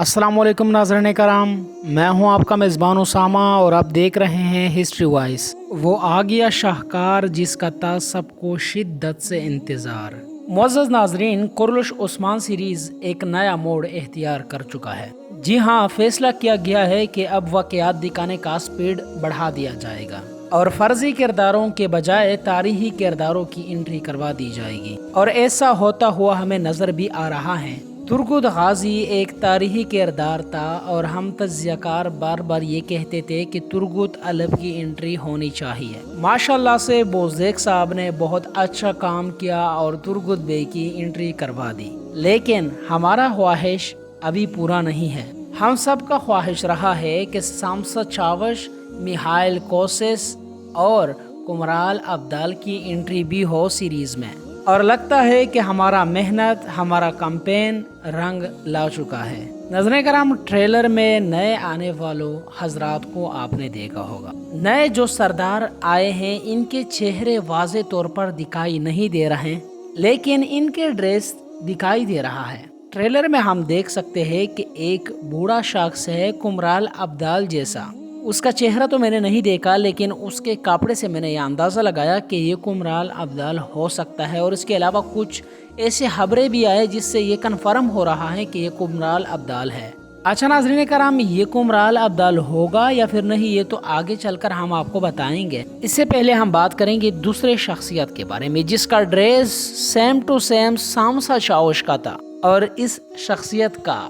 अस्सलाम वालेकुम नाज़रीन कराम, मैं हूं आपका मेज़बान उसामा और आप देख रहे हैं हिस्ट्री वाइज। वो आ गया शाहकार जिसका था सबको शिद्दत से इंतज़ार। मुअज़्ज़ज़ नाज़रीन, कुरलुश उस्मान सीरीज़ एक नया मोड़ इख्तियार कर चुका है। जी हाँ, फैसला किया गया है कि अब वाक़यात दिखाने का स्पीड बढ़ा दिया जाएगा और फर्जी किरदारों के बजाय तारीखी किरदारों की एंट्री करवा दी जाएगी। और ऐसा होता हुआ हमें नज़र भी आ रहा है। तुर्गुत गाजी एक तारीखी किरदार था और हम तज्ज़ियाकार बार बार ये कहते थे कि तुर्गुत अलब की एंट्री होनी चाहिए। माशाल्लाह से बोज़ेक साहब ने बहुत अच्छा काम किया और तुर्गुत बे की एंट्री करवा दी, लेकिन हमारा ख्वाहिश अभी पूरा नहीं है। हम सब का ख्वाहिश रहा है कि सामसा चावश, मिहाइल कोसेस और कुमराल अब्दाल की एंट्री भी हो सीरीज में, और लगता है कि हमारा मेहनत, हमारा कैंपेन रंग ला चुका है। नज़रें कराम, ट्रेलर में नए आने वालों हजरात को आपने देखा होगा। नए जो सरदार आए हैं इनके चेहरे वाज़े तौर पर दिखाई नहीं दे रहे, लेकिन इनके ड्रेस दिखाई दे रहा है। ट्रेलर में हम देख सकते हैं कि एक बूढ़ा शख्स है कुमराल अब्दाल जैसा। उसका चेहरा तो मैंने नहीं देखा, लेकिन उसके कपड़े से मैंने यह अंदाज़ा लगाया कि ये कुमराल अब्दाल हो सकता है। और इसके अलावा कुछ ऐसे खबरें भी आए जिससे ये कन्फर्म हो रहा है कि ये कुमराल अब्दाल है। अच्छा नाज़रीन कराम, ये कुमराल अब्दाल होगा या फिर नहीं, ये तो आगे चलकर हम आपको बताएंगे। इससे पहले हम बात करेंगे दूसरे शख्सियत के बारे में जिसका ड्रेस सेम टू सेम सामसा चावश का था। और इस शख्सियत का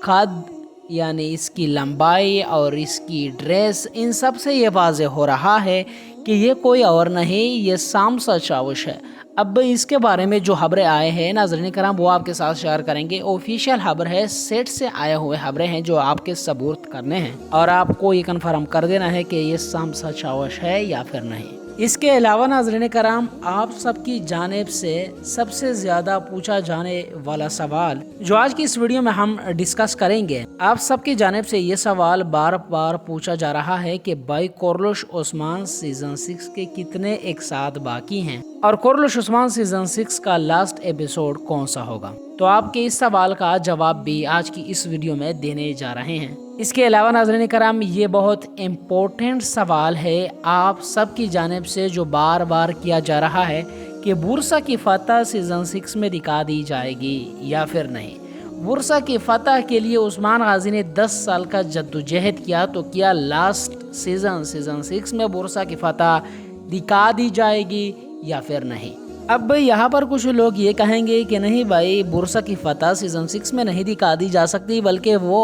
कद, यानी इसकी लंबाई और इसकी ड्रेस, इन सब से ये वाज़े हो रहा है कि ये कोई और नहीं, ये सामसा चावश है। अब इसके बारे में जो खबरें आए हैं नाज़रीन कराम, वो आपके साथ शेयर करेंगे। ऑफिशियल खबर है, सेट से आए हुए खबरें हैं जो आपके सबूत करने हैं और आपको ये कन्फर्म कर देना है कि ये सामसा चावश है या फिर नहीं। इसके अलावा नाज़रीन कराम, आप सबकी जानिब से सबसे ज़्यादा पूछा जाने वाला सवाल जो आज की इस वीडियो में हम डिस्कस करेंगे, आप सबकी जानिब से ये सवाल बार बार पूछा जा रहा है कि भाई कुरलुश उस्मान सीजन 6 के कितने एक साथ बाकी हैं और कुरलुश उस्मान सीजन 6 का लास्ट एपिसोड कौन सा होगा। तो आपके इस सवाल का जवाब भी आज की इस वीडियो में देने जा रहे हैं। इसके अलावा नाज़रीन कराम, ये बहुत इम्पोर्टेंट सवाल है आप सबकी जानिब से जो बार बार किया जा रहा है कि बुरसा की फतह सीजन 6 में दिखा दी जाएगी या फिर नहीं। बुरसा की फतह के लिए उस्मान गाजी ने 10 साल का जद्दोजहद किया, तो क्या लास्ट सीजन 6 में बुरसा की फतह दिखा दी जाएगी या फिर नहीं। अब यहाँ पर कुछ लोग ये कहेंगे कि नहीं भाई, बुरसा की फतह सीजन 6 में नहीं दिखा दी जा सकती, बल्कि वो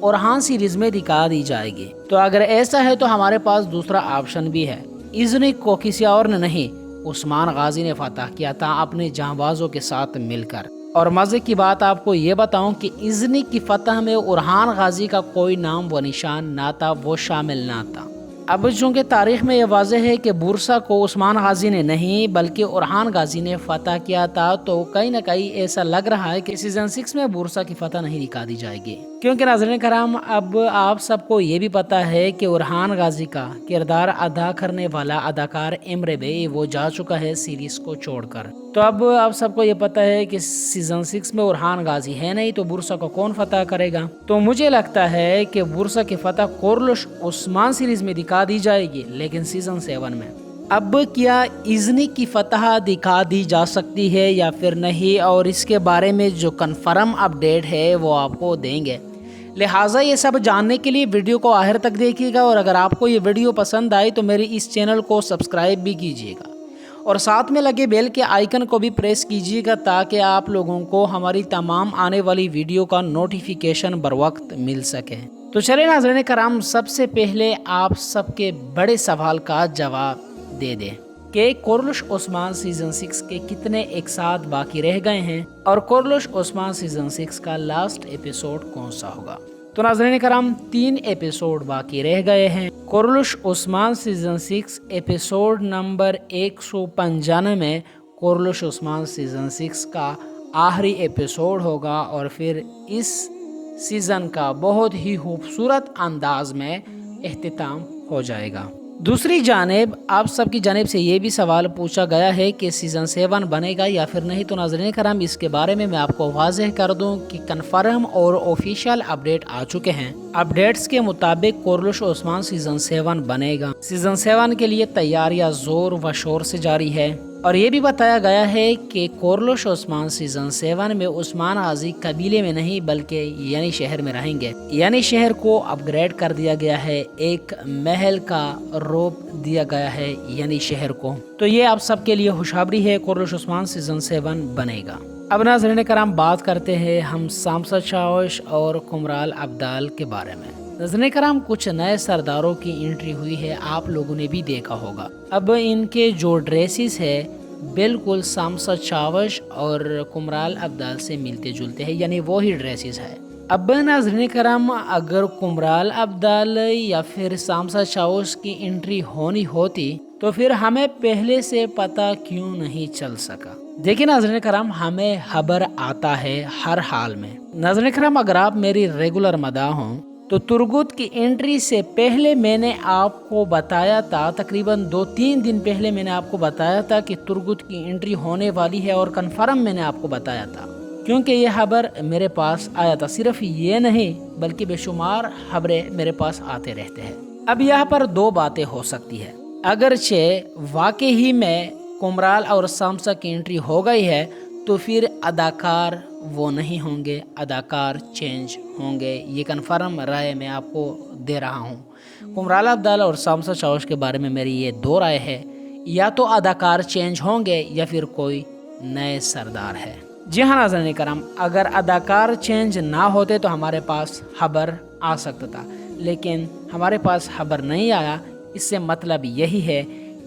ओरहान सीरीज में दिखा दी जाएगी। तो अगर ऐसा है तो हमारे पास दूसरा ऑप्शन भी है। इज़्नी को किसी और ने नहीं, उस्मान गाजी ने फतह किया था अपने जांबाजों के साथ मिलकर। और मज़े की बात आपको ये बताऊं कि इज़्नी की फतह में ओरहान गाजी का कोई नाम व निशान ना था, वो शामिल ना था। अब चूँकि तारीख में ये वाज़ेह है कि बुरसा को उस्मान गाजी ने नहीं बल्कि ओरहान गाजी ने फतह किया था, तो कहीं ना कहीं ऐसा लग रहा है कि सीजन 6 में बुरसा की फतह नहीं दिखा दी जाएगी। क्योंकि नाज़रीन कराम, अब आप सबको ये भी पता है कि ओरहान गाजी का किरदार अदा करने वाला अदाकार इमरे बे वो जा चुका है सीरीज को छोड़कर। तो अब आप सबको ये पता है कि सीजन 6 में ओरहान गाजी है नहीं, तो बुरसा को कौन फतह करेगा। तो मुझे लगता है कि बुरसा की फतह कुरलुश उस्मान सीरीज में दिखा दी जाएगी, लेकिन सीजन 7 में। अब क्या इज़्नी की फतह दिखा दी जा सकती है या फिर नहीं, और इसके बारे में जो कन्फर्म अपडेट है वो आपको देंगे। लिहाजा ये सब जानने के लिए वीडियो को आखिर तक देखिएगा, और अगर आपको ये वीडियो पसंद आई तो मेरे इस चैनल को सब्सक्राइब भी कीजिएगा और साथ में लगे बेल के आइकन को भी प्रेस कीजिएगा ताकि आप लोगों को हमारी तमाम आने वाली वीडियो का नोटिफिकेशन बर वक्त मिल सके। तो चले नाज़रीन कराम, सबसे पहले आप सबके बड़े सवाल का जवाब दे दें कि कुरलुश उस्मान सीजन 6 के कितने एक साथ बाकी रह गए हैं और कुरलुश उस्मान सीजन 6 का लास्ट एपिसोड कौन सा होगा। तो नाज़रीन कराम, 3 एपिसोड बाकी रह गए हैं। कुरलुश उस्मान सीजन 6 एपिसोड नंबर 195 में कुरलुश उस्मान सीजन 6 का आखिरी एपिसोड होगा और फिर इस सीज़न का बहुत ही खूबसूरत अंदाज में इख्तिताम हो जाएगा। दूसरी जानिब आप सबकी जानिब से ये भी सवाल पूछा गया है कि सीज़न 7 बनेगा या फिर नहीं। तो नाज़रीन करम, इसके बारे में मैं आपको वाज़ेह कर दूं कि कन्फर्म और ऑफिशियल अपडेट आ चुके हैं। अपडेट्स के मुताबिक कोरलुश ओस्मान सीज़न 7 बनेगा। सीज़न 7 के लिए तैयारियां जोर व शोर से जारी है और ये भी बताया गया है कि कोरलुश ओस्मान सीज़न 7 में उस्मान गाजी कबीले में नहीं बल्कि यानी शहर में रहेंगे। यानी शहर को अपग्रेड कर दिया गया है, एक महल का रूप दिया गया है यानी शहर को। तो ये आप सबके लिए खुशखबरी है, कोरलुश ओस्मान सीज़न 7 बनेगा। अब नाज़रीन करम, बात करते हैं हम शामसद चावश और कुमराल अब्दाल के बारे में। नाज़रीन करम, कुछ नए सरदारों की एंट्री हुई है, आप लोगों ने भी देखा होगा। अब इनके जो ड्रेसेस है बिल्कुल शामसद चावश और कुमराल अब्दाल से मिलते जुलते हैं, यानी वो ही ड्रेसेस है। अब नाज़रीन करम, अगर कुमराल अब्दाल या फिर शामसद चावश की एंट्री होनी होती तो फिर हमें पहले से पता क्यों नहीं चल सका। देखिए नाज़रीन करम, हमें खबर आता है हर हाल में। नाज़रीन करम, अगर आप मेरी रेगुलर मदा हों तो तुर्गुत की एंट्री से पहले मैंने आपको बताया था, तकरीबन 2-3 दिन पहले मैंने आपको बताया था कि तुर्गुत की एंट्री होने वाली है और कन्फर्म मैंने आपको बताया था, क्योंकि ये खबर मेरे पास आया था। सिर्फ ये नहीं बल्कि बेशुमार खबरें मेरे पास आते रहते हैं। अब यहाँ पर दो बातें हो सकती है। अगरचे वाकई ही में कुमराल और शामसा की एंट्री हो गई है तो फिर अदाकार वो नहीं होंगे, अदाकार चेंज होंगे। ये कन्फर्म राय मैं आपको दे रहा हूँ। कुमराल अब्दाल और शामसा चावश के बारे में मेरी ये दो राय है, या तो अदाकार चेंज होंगे या फिर कोई नए सरदार है। जी हाँ नाज़रीन करम, अगर अदाकार चेंज ना होते तो हमारे पास खबर आ सकता था, लेकिन हमारे पास खबर नहीं आया। इससे मतलब यही है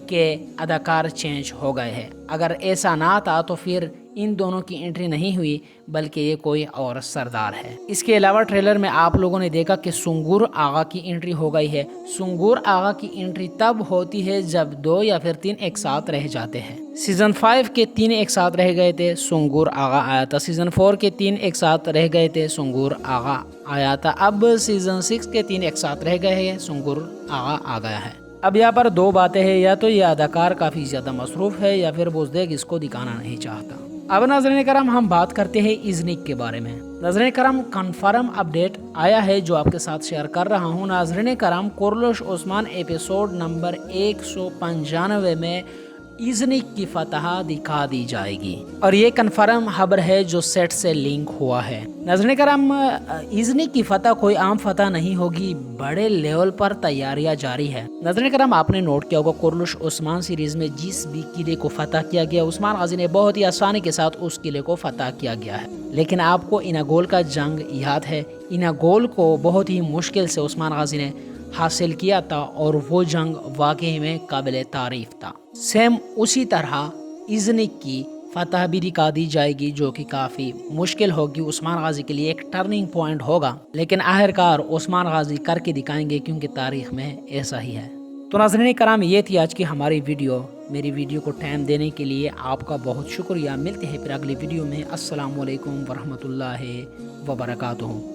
कि अदाकार चेंज हो गए हैं। अगर ऐसा ना था तो फिर इन दोनों की एंट्री नहीं हुई बल्कि ये कोई और सरदार है। इसके अलावा ट्रेलर में आप लोगों ने देखा कि सुंगूर आगा की एंट्री हो गई है। सुंगूर आगा की एंट्री तब होती है जब 2 या फिर 3 एक साथ रह जाते हैं। सीजन 5 के 3 एक साथ रह गए थे, सुंगूर आगा आया था। सीजन 4 के 3 एक साथ रह गए थे, सुंगूर आगा आया था। अब सीजन 6 के 3 एक साथ रह गए हैं, सुंगूर आगा आ गया है। अब यहाँ पर दो बातें हैं, या तो ये अदाकार काफ़ी ज़्यादा मसरूफ़ है या फिर बुज़दिग इसको दिखाना नहीं चाहता। अब नाज़रीन करम, हम बात करते हैं इज़निक के बारे में। नाज़रीन करम, कन्फर्म अपडेट आया है जो आपके साथ शेयर कर रहा हूँ। नाज़रीन करम, कोरलुश ओस्मान एपिसोड नंबर 195 में इज़निक की फतह दिखा दी जाएगी और ये कन्फर्म खबर है जो सेट से लिंक हुआ है। नाज़रीन करम, इज़निक की फतह कोई आम फतह नहीं होगी, बड़े लेवल पर तैयारियां जारी है। नाज़रीन करम, आपने नोट किया होगा कोरलुश ओस्मान सीरीज में जिस भी किले को फतह किया गया, उस्मान गाजी ने बहुत ही आसानी के साथ उस किले को फतह किया गया है। लेकिन आपको इनागोल का जंग याद है। इनागोल को बहुत ही मुश्किल से उस्मान गाजी ने हासिल किया था और वो जंग वाकई में काबिल तारीफ था। सेम उसी तरह इज़निक की फतह भी दिखा दी जाएगी जो कि काफ़ी मुश्किल होगी, उस्मान गाजी के लिए एक टर्निंग पॉइंट होगा। लेकिन आखिरकार उस्मान गाजी करके दिखाएंगे क्योंकि तारीख में ऐसा ही है। तो नाज़रीन कराम, ये थी आज की हमारी वीडियो। मेरी वीडियो को टाइम देने के लिए आपका बहुत शुक्रिया। मिलते हैं फिर अगली वीडियो में। अस्सलाम वालेकुम वरहमतुल्लाहि वबरकातुहू।